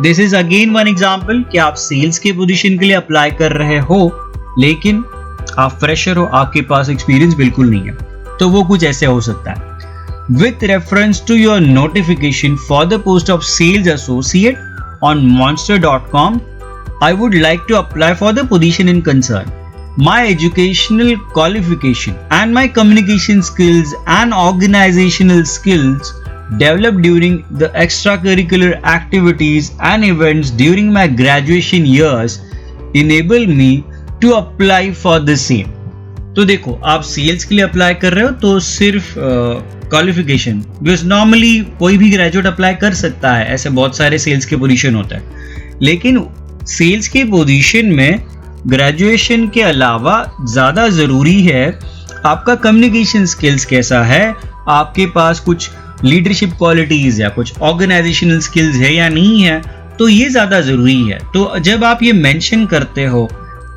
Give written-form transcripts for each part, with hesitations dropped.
This is again one example कि आप sales के पोजीशन के लिए अप्लाई कर रहे हो लेकिन आप फ्रेशर हो, आपके पास एक्सपीरियंस बिल्कुल नहीं है, तो वो कुछ ऐसे हो सकता है. With reference to your notification for the post of sales associate on monster.com, I would like to apply for the position in concern. My educational qualification and my communication skills and organizational skills developed during the extracurricular activities and events during my graduation years enable me to apply for the same. तो देखो, आप sales के लिए apply कर रहे हो तो सिर्फ क्वालिफिकेशन, बिकॉज नॉर्मली कोई भी ग्रेजुएट अप्लाई कर सकता है, ऐसे बहुत सारे सेल्स के पोजीशन होता है, लेकिन सेल्स के पोजीशन में ग्रेजुएशन के अलावा ज़्यादा ज़रूरी है आपका कम्युनिकेशन स्किल्स कैसा है, आपके पास कुछ लीडरशिप क्वालिटीज़ या कुछ ऑर्गेनाइजेशनल स्किल्स है या नहीं है, तो ये ज़्यादा ज़रूरी है. तो जब आप ये मेंशन करते हो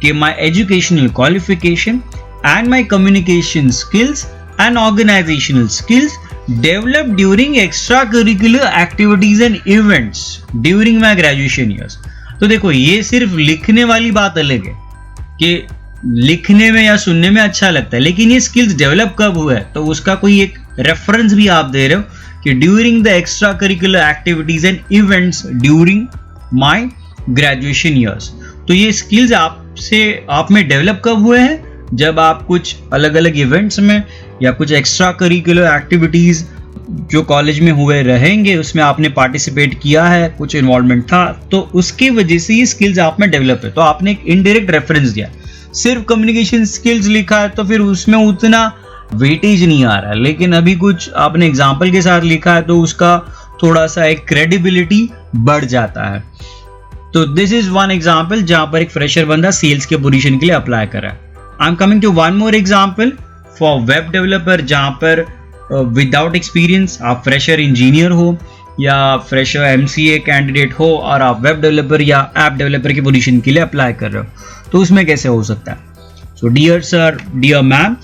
कि माई educational qualification and my communication skills and organizational skills developed during extracurricular activities and events during my graduation years. तो देखो, ये सिर्फ लिखने वाली बात अलग है कि लिखने में या सुनने में अच्छा लगता है, लेकिन ये स्किल्स डेवलप कब हुआ है, तो उसका कोई एक रेफरेंस भी आप दे रहे हो कि during the extra curricular activities and events during my graduation years. तो ये स्किल्स आप में डेवलप कब हुए हैं, जब आप कुछ अलग अलग इवेंट्स में या कुछ एक्स्ट्रा करिकुलर एक्टिविटीज जो कॉलेज में हुए रहेंगे उसमें आपने पार्टिसिपेट किया है, कुछ इन्वॉल्वमेंट था, तो उसकी वजह से ये स्किल्स आप में डेवलप है. तो आपने एक इनडायरेक्ट रेफरेंस दिया. सिर्फ कम्युनिकेशन स्किल्स लिखा है तो फिर उसमें उतना वेटेज नहीं आ रहा है, लेकिन अभी कुछ आपने एग्जाम्पल के साथ लिखा है तो उसका थोड़ा सा एक क्रेडिबिलिटी बढ़ जाता है. तो दिस इज वन एग्जाम्पल जहां पर एक फ्रेशर बंदा सेल्स के पोजीशन के लिए अप्लाई कर रहा है. I'm coming to one more example for web developer जहाँ पर without experience आप फ्रेशर इंजीनियर हो या फ्रेशर MCA कैंडिडेट हो और आप वेब डेवलपर या ऐप डेवलपर की पोजीशन के लिए अप्लाई कर रहे हो, तो उसमें कैसे हो सकता है. So dear sir, dear ma'am,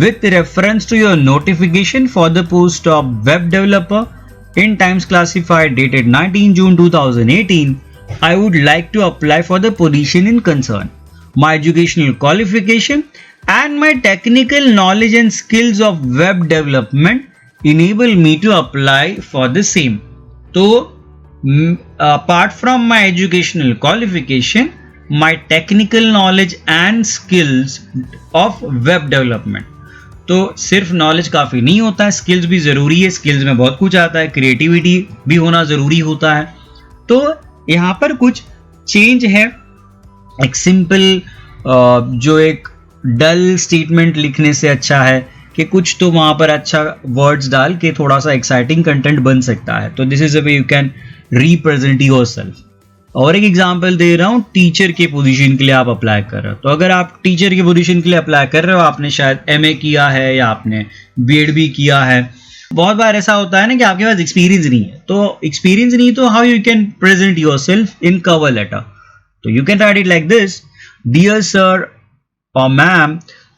with reference to your notification for the post of web developer in Times Classified dated 19 June 2018, I would like to apply for the position in concern. My educational qualification and my technical knowledge and skills of web development enable me to apply for the same. So, apart from my educational qualification, my technical knowledge and skills of web development. तो सिर्फ knowledge काफ़ी नहीं होता है, skills भी ज़रूरी है. Skills में बहुत कुछ आता है, क्रिएटिविटी भी होना ज़रूरी होता है. तो यहाँ पर कुछ चेंज है. एक सिंपल जो एक डल स्टेटमेंट लिखने से अच्छा है कि कुछ तो वहाँ पर अच्छा वर्ड्स डाल के थोड़ा सा एक्साइटिंग कंटेंट बन सकता है. तो this is a way you can represent yourself. और एक एग्जांपल दे रहा हूँ, टीचर के पोजीशन के लिए आप अप्लाई कर रहे हो. तो अगर आप टीचर के पोजीशन के लिए अप्लाई कर रहे हो, आपने शायद MA किया है या आपने BEd भी किया है. बहुत बार ऐसा होता है ना कि आपके पास एक्सपीरियंस नहीं है, तो एक्सपीरियंस नहीं तो how you can present yourself in cover letter. तो you can write it like this: Dear sir or ma'am,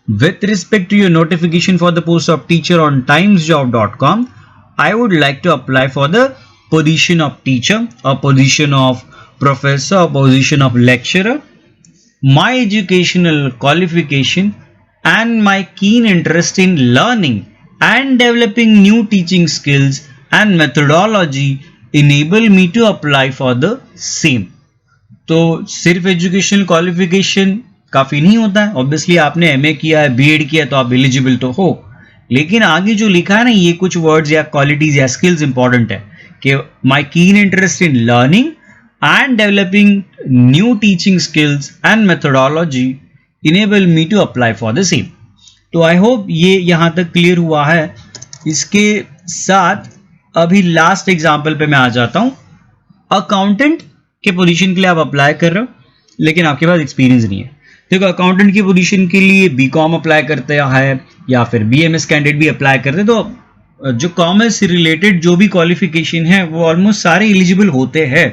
with respect to your notification for the post of teacher on timesjob.com, I would like to apply for the position of teacher, or position of professor, or position of lecturer. My educational qualification and my keen interest in learning and developing new teaching skills and methodology enable me to apply for the same. तो सिर्फ educational qualification काफ़ी नहीं होता है. Obviously आपने MA किया है, BEd किया है, तो आप एलिजिबल तो हो, लेकिन आगे जो लिखा है ना, ये कुछ वर्ड्स या क्वालिटीज या स्किल्स इंपॉर्टेंट है कि my keen interest in learning and developing new teaching skills and methodology enable me to apply for the same. तो आई होप ये यहाँ तक क्लियर हुआ है. इसके साथ अभी लास्ट एग्जाम्पल पे मैं आ जाता हूँ. अकाउंटेंट के पोजीशन के लिए आप अप्लाई कर रहे हो लेकिन आपके पास एक्सपीरियंस नहीं है. देखो, अकाउंटेंट की पोजीशन के लिए BCom अप्लाई करते हैं या फिर BMS कैंडिडेट भी अप्लाई करते हैं. तो जो कॉमर्स से रिलेटेड जो भी क्वालिफिकेशन है वो ऑलमोस्ट सारे एलिजिबल होते हैं.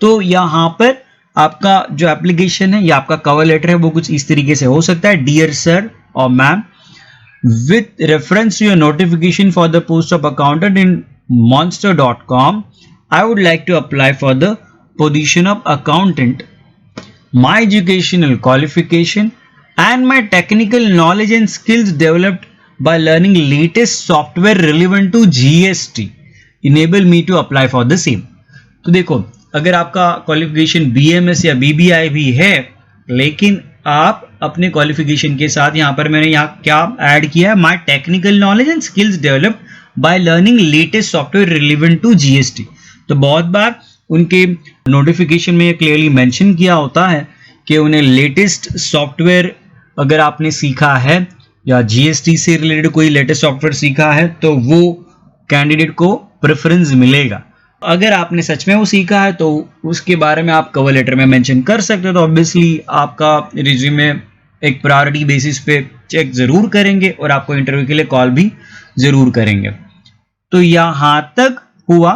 तो यहाँ पर आपका जो एप्लीकेशन है या आपका कवर लेटर है वो कुछ इस तरीके से हो सकता है: डियर सर और ma'am, with reference to your notification for the post of accountant in monster.com, I would like to apply for the position of accountant, my educational qualification, and my technical knowledge and skills developed by learning latest software relevant to GST enable me to apply for the same. तो देखो, अगर आपका qualification BMS या BBI भी है, लेकिन आप अपने क्वालिफिकेशन के साथ यहाँ पर मैंने यहाँ क्या ऐड किया है, my technical knowledge and skills developed by learning latest software relevant to GST. तो बहुत बार उनके नोटिफिकेशन में क्लियरली मेंशन किया होता है कि उन्हें लेटेस्ट सॉफ्टवेयर अगर आपने सीखा है या GST से रिलेटेड कोई लेटेस्ट सॉफ्टवेयर सीखा है तो वो कैंडिडेट को प्रेफरेंस मिलेगा. अगर आपने सच में वो सीखा है तो उसके बारे में आप कवर लेटर में मेंशन कर सकते हो. तो ऑब्वियसली आपका रिज्यूमे एक प्रायोरिटी बेसिस पे चेक जरूर करेंगे और आपको इंटरव्यू के लिए कॉल भी जरूर करेंगे. तो यहाँ तक हुआ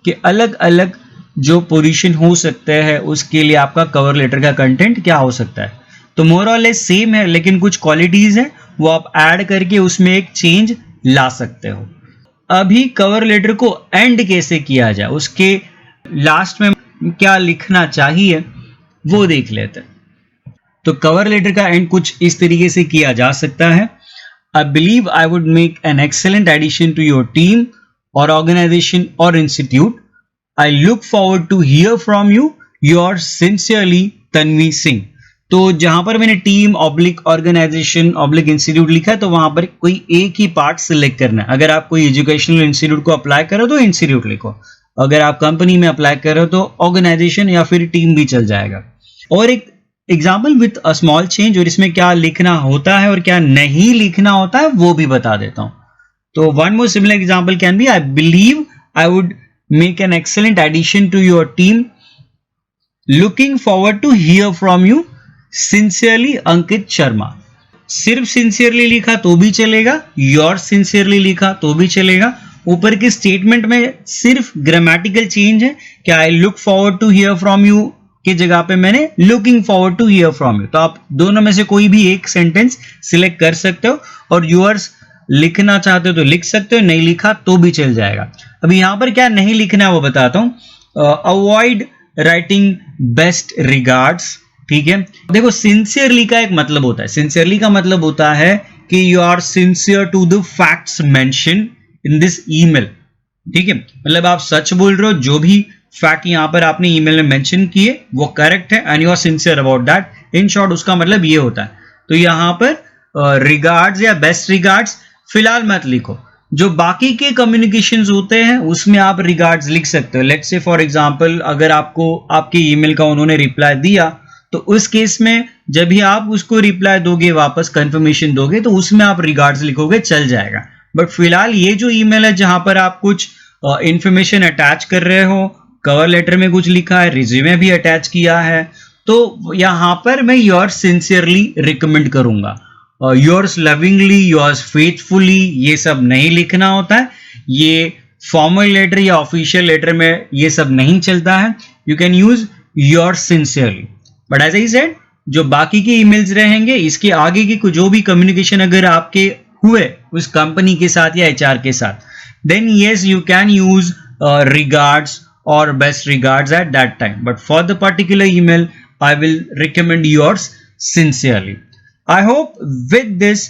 कि अलग अलग जो पोजीशन हो सकते हैं उसके लिए आपका कवर लेटर का कंटेंट क्या हो सकता है. तो मोर और लेस सेम है, लेकिन कुछ क्वालिटीज है वो आप ऐड करके उसमें एक चेंज ला सकते हो. अभी कवर लेटर को एंड कैसे किया जाए, उसके लास्ट में क्या लिखना चाहिए वो देख लेते हैं. तो कवर लेटर का एंड कुछ इस तरीके से किया जा सकता है. I believe I would make an excellent addition to your team or organization or institute. I look forward to hear from you. Yours sincerely, Tanvi Singh. तो जहां पर मैंने team oblique organization oblique institute लिखा है तो वहां पर कोई एक ही पार्ट सिलेक्ट करना है. अगर आप कोई एजुकेशनल इंस्टीट्यूट को अप्लाई करो तो इंस्टीट्यूट लिखो, अगर आप कंपनी में अप्लाई करो तो ऑर्गेनाइजेशन या फिर टीम भी चल जाएगा. और एक example with a small change, और इसमें क्या लिखना होता है और क्या नहीं लिखना होता है वो भी बता देता हूं. तो one more similar example can be, I believe I would make an excellent addition to your team. Looking forward to hear from you, sincerely Ankit Sharma. सिर्फ सिंसियरली लिखा तो भी चलेगा, योर सिंसियरली लिखा तो भी चलेगा. ऊपर के स्टेटमेंट में सिर्फ ग्रामेटिकल चेंज है कि I look forward to hear from you की जगह पे मैंने looking forward to hear from you. तो आप दोनों में से कोई भी एक सेंटेंस सिलेक्ट कर सकते हो और यूअर्स लिखना चाहते हो तो लिख सकते हो, नहीं लिखा तो भी चल जाएगा. अभी यहां पर क्या नहीं लिखना है वो बताता हूं. Avoid writing best regards. ठीक है, देखो सिंसियरली का एक मतलब होता है, सिंसियरली का मतलब होता है कि you are sincere to the facts mention in this email. ठीक है, मतलब आप सच बोल रहे हो, जो भी फैक्ट यहां पर आपने ईमेल में मेंशन किए वो करेक्ट है and you are sincere about that. In short उसका मतलब ये होता है. तो यहां पर रिगार्ड्स या बेस्ट रिगार्ड्स फिलहाल मत लिखो. जो बाकी के कम्युनिकेशंस होते हैं उसमें आप रिगार्ड्स लिख सकते हो. लेट्स से फॉर एग्जांपल अगर आपको आपके ईमेल का उन्होंने रिप्लाई दिया तो उस केस में जब भी आप उसको रिप्लाई दोगे, वापस कंफर्मेशन दोगे, तो उसमें आप रिगार्ड्स लिखोगे, चल जाएगा. बट फिलहाल ये जो ईमेल है जहां पर आप कुछ इंफॉर्मेशन अटैच कर रहे हो, कवर लेटर में कुछ लिखा है, रिज्यूमे भी अटैच किया है, तो यहां पर मैं योर्स सिंसियरली रिकमेंड करूंगा. योर्स लविंगली, योर्स फेथफुली, ये सब नहीं लिखना होता है. ये फॉर्मल लेटर या ऑफिशियल लेटर में ये सब नहीं चलता है. You can use yours sincerely. But as I said, जो बाकी के ईमेल्स रहेंगे, इसके आगे की जो भी कम्युनिकेशन अगर आपके हुए उस कंपनी के साथ या HR के साथ, then yes you can use regards or best regards at that time, but for the particular email I will recommend yours sincerely. I hope with this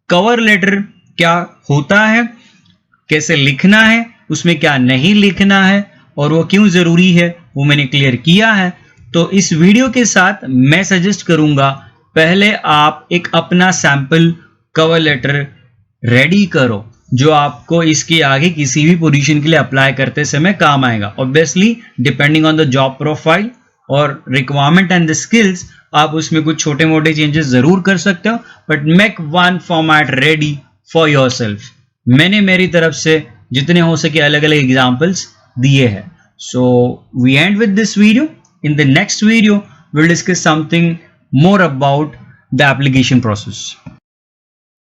cover letter क्या होता है, कैसे लिखना है, उसमें क्या नहीं लिखना है और वो क्यों जरूरी है वो मैंने क्लियर किया है. तो इस वीडियो के साथ मैं सजेस्ट करूंगा पहले आप एक अपना सैंपल कवर लेटर रेडी करो जो आपको इसके आगे किसी भी पोजीशन के लिए अप्लाई करते समय काम आएगा. Obviously depending on the job profile और रिक्वायरमेंट एंड द स्किल्स आप उसमें कुछ छोटे मोटे चेंजेस जरूर कर सकते हो, but make one format ready for yourself. मैंने मेरी तरफ से जितने हो सके अलग अलग एग्जांपल्स दिए हैं. So we end with this video. In the next video we'll discuss something more about the application process.